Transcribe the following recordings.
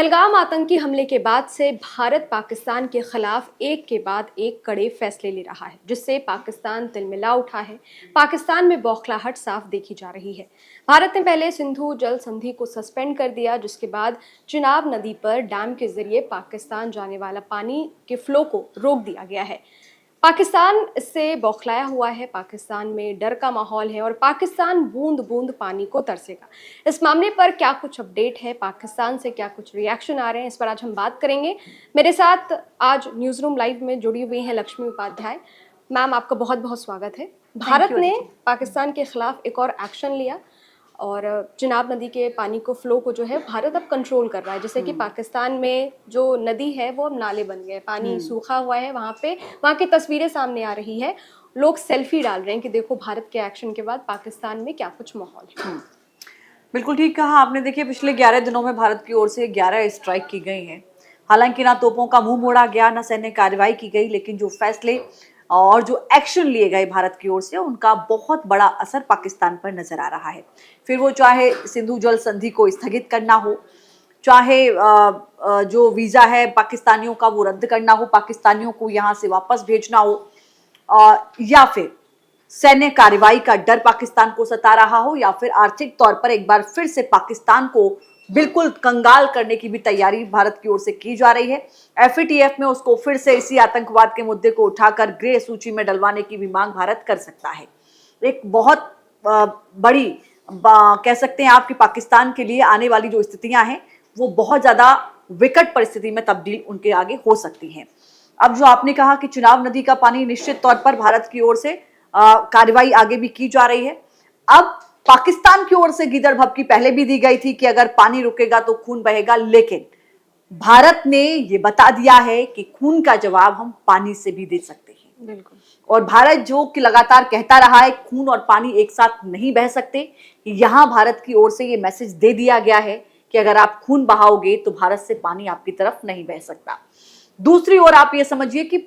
पहलगाम आतंकी हमले के बाद से भारत पाकिस्तान के खिलाफ एक के बाद एक कड़े फैसले ले रहा है, जिससे पाकिस्तान तिलमिला उठा है। पाकिस्तान में बौखलाहट साफ देखी जा रही है। भारत ने पहले सिंधु जल संधि को सस्पेंड कर दिया, जिसके बाद चिनाब नदी पर डैम के जरिए पाकिस्तान जाने वाला पानी के फ्लो को रोक दिया गया है। पाकिस्तान इससे बौखलाया हुआ है। पाकिस्तान में डर का माहौल है और पाकिस्तान बूंद बूंद पानी को तरसेगा। इस मामले पर क्या कुछ अपडेट है, पाकिस्तान से क्या कुछ रिएक्शन आ रहे हैं, इस पर आज हम बात करेंगे। मेरे साथ आज न्यूज़ रूम लाइव में जुड़ी हुई हैं लक्ष्मी उपाध्याय। मैम, आपका बहुत बहुत स्वागत है। भारत ने पाकिस्तान के खिलाफ एक और एक्शन लिया और चिनाब नदी के पानी को फ्लो को जो है भारत अब कंट्रोल कर रहा है। जैसे कि पाकिस्तान में जो नदी है वो अब नाले बन गए, पानी सूखा हुआ है, वहाँ की तस्वीरें सामने आ रही है। लोग सेल्फी डाल रहे हैं कि देखो भारत के एक्शन के बाद पाकिस्तान में क्या कुछ माहौल है। बिल्कुल ठीक कहा आपने। देखिए, पिछले 11 दिनों में भारत की ओर से 11 स्ट्राइक की गई हैं। हालांकि ना तोपों का मुंह मोड़ा गया, ना सैन्य कार्रवाई की गई, लेकिन जो फैसले और जो एक्शन लिए गए भारत की ओर से, उनका बहुत बड़ा असर पाकिस्तान पर नजर आ रहा है। फिर वो चाहे सिंधु जल संधि को स्थगित करना हो, चाहे जो वीजा है पाकिस्तानियों का वो रद्द करना हो, पाकिस्तानियों को यहाँ से वापस भेजना हो, या फिर सैन्य कार्रवाई का डर पाकिस्तान को सता रहा हो, या फिर आर्थिक तौर पर एक बार फिर से पाकिस्तान को बिल्कुल कंगाल करने की भी तैयारी भारत की ओर से की जा रही है। एफएटीएफ में उसको फिर से इसी आतंकवाद के मुद्दे को उठाकर ग्रे सूची में डलवाने की भी मांग भारत कर सकता है। एक बहुत बड़ी कह सकते हैं आपकी पाकिस्तान के लिए आने वाली जो स्थितियां हैं वो बहुत ज्यादा विकट परिस्थिति में तब्दील उनके आगे हो सकती हैं। अब जो आपने कहा कि चिनाब नदी का पानी, निश्चित तौर पर भारत की ओर से कार्रवाई आगे भी की जा रही है। अब पाकिस्तान की ओर से गीदड़ भभकी पहले भी दी गई थी कि अगर पानी रुकेगा तो खून बहेगा, लेकिन भारत ने ये बता दिया है कि खून का जवाब हम पानी से भी दे सकते हैं। बिल्कुल। और भारत जो कि लगातार कहता रहा है खून और पानी एक साथ नहीं बह सकते, यहां भारत की ओर से ये मैसेज दे दिया गया है कि अगर आप खून बहाओगे तो भारत से पानी आपकी तरफ नहीं बह सकता। दूसरी ओर आप ये समझिए कि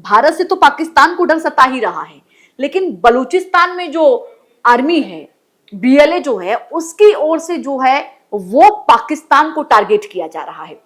भारत से तो पाकिस्तान को डर सता ही रहा है, लेकिन बलूचिस्तान में जो आर्मी है, बीएलए जो है, उसकी ओर से जो है वो पाकिस्तान को टारगेट किया जा रहा है।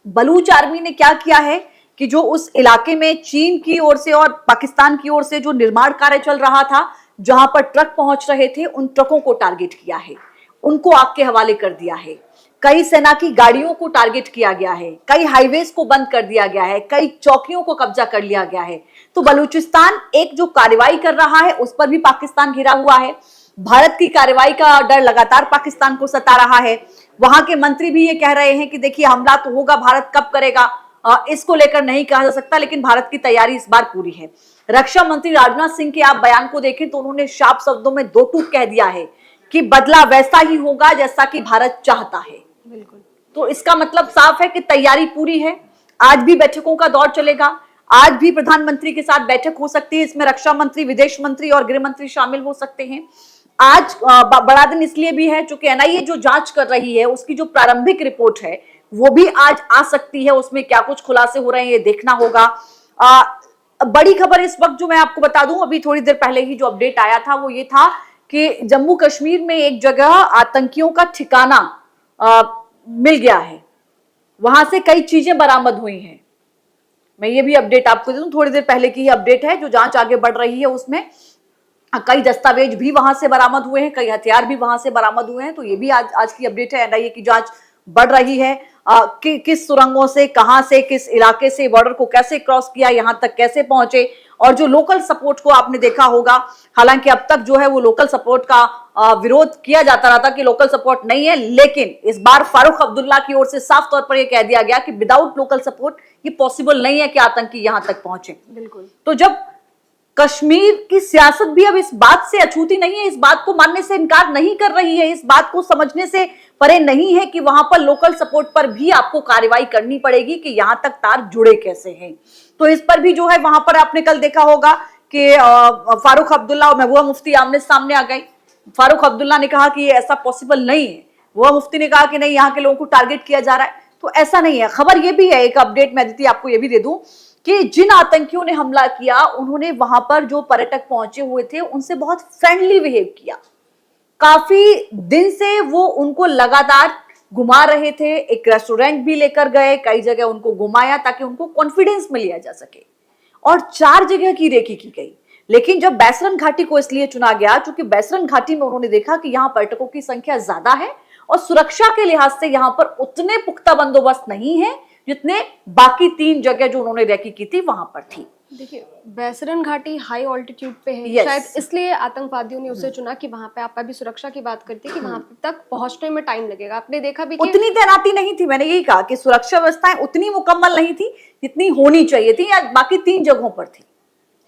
बलूच आर्मी ने क्या किया है कि जो उस इलाके में चीन की ओर से और पाकिस्तान की ओर से जो निर्माण कार्य चल रहा था, जहां पर ट्रक पहुंच रहे थे, उन ट्रकों को टारगेट किया है, उनको आग के हवाले कर दिया है। कई सेना की गाड़ियों को टारगेट किया गया है, कई हाईवेज को बंद कर दिया गया है, कई चौकियों को कब्जा कर लिया गया है। तो बलूचिस्तान एक जो कार्रवाई कर रहा है उस पर भी पाकिस्तान घिरा हुआ है। भारत की कार्रवाई का डर लगातार पाकिस्तान को सता रहा है। वहां के मंत्री भी ये कह रहे हैं कि देखिए हमला तो होगा, भारत कब करेगा इसको लेकर नहीं कहा जा सकता, लेकिन भारत की तैयारी इस बार पूरी है। रक्षा मंत्री राजनाथ सिंह के आप बयान को देखें तो उन्होंने साफ शब्दों में दो टूक कह दिया है कि बदला वैसा ही होगा जैसा कि भारत चाहता है। बिल्कुल। तो इसका मतलब साफ है कि तैयारी पूरी है। आज भी बैठकों का दौर चलेगा, आज भी प्रधानमंत्री के साथ बैठक हो सकती है। इसमें रक्षा मंत्री, विदेश मंत्री और गृह मंत्री शामिल हो सकते हैं। आज बड़ा दिन इसलिए भी है क्योंकि एनआईए जो जांच कर रही है उसकी जो प्रारंभिक रिपोर्ट है वो भी आज आ सकती है। उसमें क्या कुछ खुलासे हो रहे हैं ये देखना होगा। बड़ी खबर इस वक्त जो मैं आपको बता दूं, अभी थोड़ी देर पहले ही जो अपडेट आया था वो ये था कि जम्मू कश्मीर में एक जगह आतंकियों का ठिकाना मिल गया है, वहां से कई चीजें बरामद हुई हैं। मैं ये भी अपडेट आपको दे दूं, थोड़ी देर पहले की ही अपडेट है। जो जांच आगे बढ़ रही है उसमें कई दस्तावेज भी वहां से बरामद हुए हैं, कई हथियार भी वहां से बरामद हुए हैं। तो ये भी आज की अपडेट है। एनआईए की जांच बढ़ रही है कि किस सुरंगों से, कहां से, किस इलाके से बॉर्डर को कैसे क्रॉस किया, यहां तक कैसे पहुंचे, और जो लोकल सपोर्ट को आपने देखा होगा। हालांकि अब तक जो है वो लोकल सपोर्ट का विरोध किया जाता रहा था कि लोकल सपोर्ट नहीं है, लेकिन इस बार फारूक अब्दुल्ला की ओर से साफ तौर पर यह कह दिया गया कि विदाउट लोकल सपोर्ट ये पॉसिबल नहीं है कि आतंकी यहां तक पहुंचे। बिल्कुल। तो जब कश्मीर की सियासत भी अब इस बात से अछूती नहीं है, इस बात को मानने से इनकार नहीं कर रही है, इस बात को समझने से परे नहीं है कि वहां पर लोकल सपोर्ट पर भी आपको कार्रवाई करनी पड़ेगी कि यहां तक तार जुड़े कैसे हैं। तो इस पर भी जो है वहां पर आपने कल देखा होगा कि फारूक अब्दुल्ला और महबूबा मुफ्ती आमने सामने आ गई। फारूक अब्दुल्ला ने कहा कि ये ऐसा पॉसिबल नहीं है, महबूबा मुफ्ती ने कहा कि नहीं, यहाँ के लोगों को टारगेट किया जा रहा है। तो ऐसा नहीं है। खबर ये भी है, एक अपडेट मैं अदिति आपको ये भी दे दूं कि जिन आतंकियों ने हमला किया उन्होंने वहां पर जो पर्यटक पहुंचे हुए थे उनसे बहुत फ्रेंडली बिहेव किया। काफी दिन से वो उनको लगातार घुमा रहे थे, एक रेस्टोरेंट भी लेकर गए, कई जगह उनको घुमाया ताकि उनको कॉन्फिडेंस में लिया जा सके। और 4 जगह की रेकी की गई। लेकिन जब बैसरन घाटी को इसलिए चुना गया क्योंकि बैसरन घाटी में उन्होंने देखा कि यहाँ पर्यटकों की संख्या ज्यादा है और सुरक्षा के लिहाज से यहाँ पर उतने पुख्ता बंदोबस्त नहीं है जितने बाकी 3 जगह जो उन्होंने रेकी की थी वहां पर थी। देखिए, बैसरन घाटी हाई ऑल्टीट्यूड पे है। Yes. शायद इसलिए आतंकवादियों ने उसे चुना कि वहां पे आप अभी सुरक्षा की बात करती है कि वहां तक पहुंचने में टाइम लगेगा। आपने देखा भी कि उतनी तैनाती नहीं थी। मैंने यही कहा कि सुरक्षा व्यवस्थाएं उतनी मुकम्मल नहीं थी जितनी होनी चाहिए थी या बाकी 3 जगहों पर थी।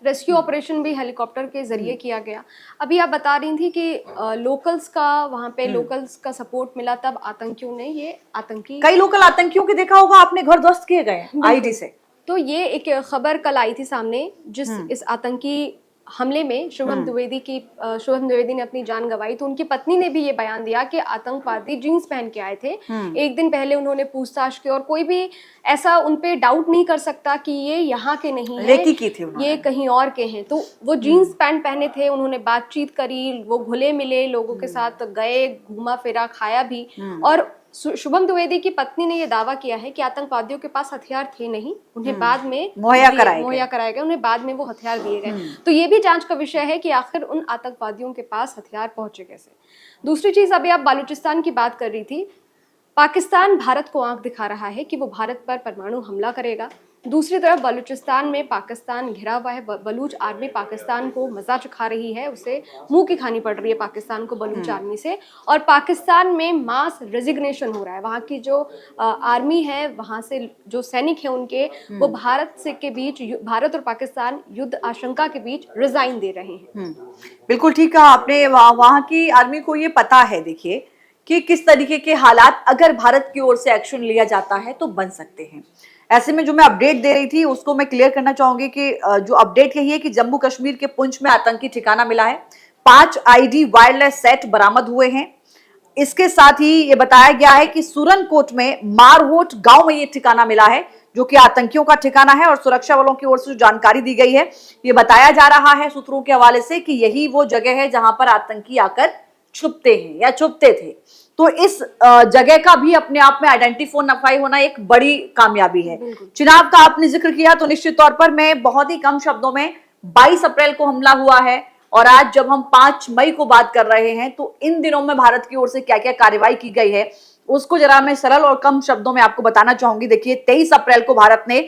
रेस्क्यू ऑपरेशन भी हेलीकॉप्टर के जरिए किया गया। अभी आप बता रही थी कि लोकल्स का वहां पे लोकल्स का सपोर्ट मिला, तब आतंकियों ने ये आतंकी कई लोकल आतंकियों के देखा होगा आपने, घर ध्वस्त किए गए आईडी से। तो ये एक खबर कल आई थी सामने, जिस इस आतंकी हमले में शुभम द्विवेदी ने अपनी जान गंवाई। तो उनकी पत्नी ने भी ये बयान दिया कि आतंकवादी जीन्स पहन के आए थे। एक दिन पहले उन्होंने पूछताछ की और कोई भी ऐसा उनपे डाउट नहीं कर सकता कि ये यहाँ के नहीं है, रेकी की थी उन्होंने। ये कहीं और के हैं। तो वो जीन्स पैंट पहने थे, उन्होंने बातचीत करी, वो घुले मिले लोगों के साथ, गए, घूमा फिरा, खाया भी। और शुभम द्विवेदी की पत्नी ने यह दावा किया है कि आतंकवादियों के पास हथियार थे नहीं, उन्हें बाद में मुहैया कराए गए, उन्हें बाद में वो हथियार दिए गए। तो ये भी जांच का विषय है कि आखिर उन आतंकवादियों के पास हथियार पहुंचे कैसे। दूसरी चीज, अभी आप बलूचिस्तान की बात कर रही थी। पाकिस्तान भारत को आंख दिखा रहा है कि वो भारत पर परमाणु हमला करेगा। दूसरी तरफ बलूचिस्तान में पाकिस्तान घिरा हुआ है। बलूच आर्मी पाकिस्तान को मजा चखा रही है, उसे मुंह की खानी पड़ रही है पाकिस्तान को बलूच आर्मी से। और पाकिस्तान में मास रेजिग्नेशन हो रहा है। वहाँ की जो आर्मी है, वहाँ से जो सैनिक हैं उनके, वो भारत और पाकिस्तान युद्ध आशंका के बीच रिजाइन दे रहे हैं। बिल्कुल ठीक कहा आपने। वहाँ की आर्मी को ये पता है, देखिए, कि किस तरीके के हालात अगर भारत की ओर से एक्शन लिया जाता है तो बन सकते हैं। ऐसे में जो मैं अपडेट दे रही थी उसको मैं क्लियर करना चाहूंगी कि जो अपडेट यही है कि जम्मू कश्मीर के पुंछ में आतंकी ठिकाना मिला है। 5 आईडी वायरलेस सेट बरामद हुए हैं। इसके साथ ही ये बताया गया है कि सुरनकोट में मारहोट गांव में ये ठिकाना मिला है, जो कि आतंकियों का ठिकाना है। और सुरक्षा बलों की ओर से जो जानकारी दी गई है, ये बताया जा रहा है सूत्रों के हवाले से कि यही वो जगह है जहां पर आतंकी आकर छुपते हैं या छुपते थे। तो इस जगह का भी अपने आप में आइडेंटिफाई होना एक बड़ी कामयाबी है। चुनाव का आपने जिक्र किया तो निश्चित तौर पर मैं बहुत ही कम शब्दों में 22 अप्रैल को हमला हुआ है और आज जब हम 5 मई को बात कर रहे हैं तो इन दिनों में भारत की ओर से क्या क्या कार्रवाई की गई है उसको जरा मैं सरल और कम शब्दों में आपको बताना चाहूंगी। देखिए, 23 अप्रैल को भारत ने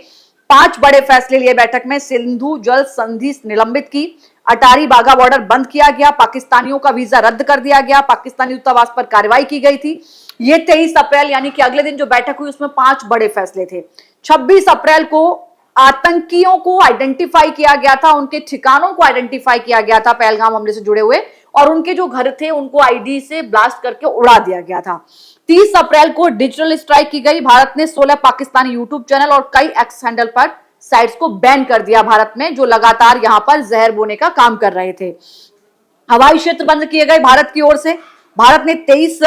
5 बड़े फैसले लिए। बैठक में सिंधु जल संधि निलंबित की, अटारी बाघा बॉर्डर बंद किया गया, पाकिस्तानियों का वीजा रद्द कर दिया गया, पाकिस्तानी दूतावास पर कार्रवाई की गई थी। ये 23 अप्रैल यानी कि अगले दिन जो बैठक हुई उसमें 5 बड़े फैसले थे। 26 अप्रैल को आतंकियों को आइडेंटिफाई किया गया था, उनके ठिकानों को आइडेंटिफाई किया गया था पहलगाम हमले से जुड़े हुए, और उनके जो घर थे उनको आईडी से ब्लास्ट करके उड़ा दिया गया था। 30 अप्रैल को डिजिटल स्ट्राइक की गई। भारत ने 16 पाकिस्तानी यूट्यूब चैनल और कई एक्स हैंडल पर साइट्स को बैन कर दिया भारत में, जो लगातार यहां पर जहर बोने का काम कर रहे थे। हवाई क्षेत्र बंद किए गए भारत की ओर से। भारत ने 23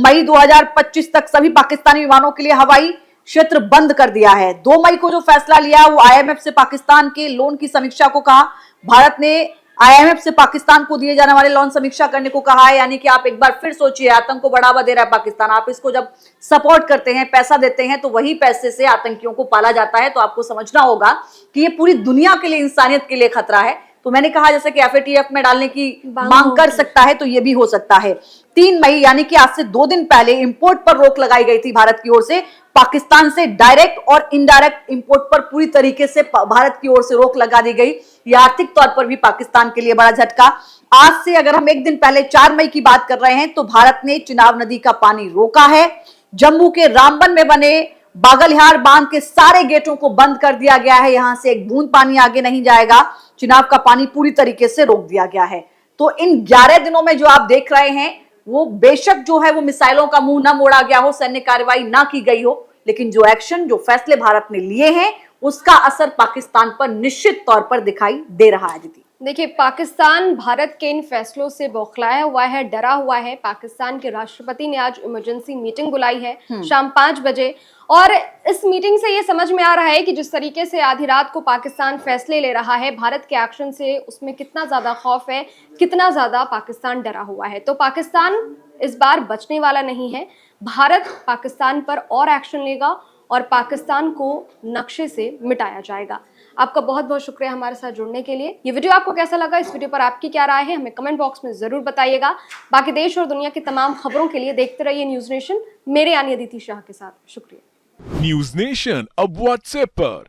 मई 2025 तक सभी पाकिस्तानी विमानों के लिए हवाई क्षेत्र बंद कर दिया है। 2 मई को जो फैसला लिया वो आईएमएफ से पाकिस्तान के लोन की समीक्षा को कहा। भारत ने आईएमएफ से पाकिस्तान को दिए जाने वाले लोन समीक्षा करने को कहा है। यानी कि आप एक बार फिर सोचिए, आतंक को बढ़ावा दे रहा है पाकिस्तान, आप इसको जब सपोर्ट करते हैं, पैसा देते हैं, तो वही पैसे से आतंकियों को पाला जाता है। तो आपको समझना होगा कि ये पूरी दुनिया के लिए, इंसानियत के लिए खतरा है। तो मैंने कहा जैसे कि एफएटीएफ में डालने की मांग कर सकता है, तो ये भी हो सकता है। 3 मई यानी कि आज से 2 दिन पहले इंपोर्ट पर रोक लगाई गई थी भारत की ओर से। पाकिस्तान से डायरेक्ट और इनडायरेक्ट इंपोर्ट पर पूरी तरीके से भारत की ओर से रोक लगा दी गई। यह आर्थिक तौर पर भी पाकिस्तान के लिए बड़ा झटका। आज से अगर हम एक दिन पहले 4 मई की बात कर रहे हैं तो भारत ने चिनाब नदी का पानी रोका है। जम्मू के रामबन में बने बागलिहार बांध के सारे गेटों को बंद कर दिया गया है। यहां से एक बूंद पानी आगे नहीं जाएगा। चिनाब का पानी पूरी तरीके से रोक दिया गया है। तो इन 11 दिनों में जो आप देख रहे हैं वो बेशक जो है वो मिसाइलों का मुंह ना मोड़ा गया हो, सैन्य कार्रवाई ना की गई हो, लेकिन जो एक्शन, जो फैसले भारत ने लिए हैं उसका असर पाकिस्तान पर निश्चित तौर पर दिखाई दे रहा है। दीदी, देखिए, पाकिस्तान भारत के इन फैसलों से बौखलाया हुआ है, डरा हुआ है। पाकिस्तान के राष्ट्रपति ने आज इमरजेंसी मीटिंग बुलाई है शाम 5 बजे, और इस मीटिंग से ये समझ में आ रहा है कि जिस तरीके से आधी रात को पाकिस्तान फैसले ले रहा है भारत के एक्शन से, उसमें कितना ज्यादा खौफ है, कितना ज्यादा पाकिस्तान डरा हुआ है। तो पाकिस्तान इस बार बचने वाला नहीं है। भारत पाकिस्तान पर और एक्शन लेगा और पाकिस्तान को नक्शे से मिटाया जाएगा। आपका बहुत बहुत शुक्रिया हमारे साथ जुड़ने के लिए। ये वीडियो आपको कैसा लगा, इस वीडियो पर आपकी क्या राय है, हमें कमेंट बॉक्स में जरूर बताइएगा। बाकी देश और दुनिया की तमाम खबरों के लिए देखते रहिए न्यूज नेशन, मेरे यानी अदिति शाह के साथ। शुक्रिया। न्यूज नेशन अब व्हाट्सएप पर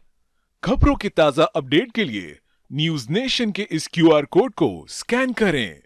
खबरों की ताजा अपडेट के लिए न्यूज नेशन के इस QR कोड को स्कैन करें।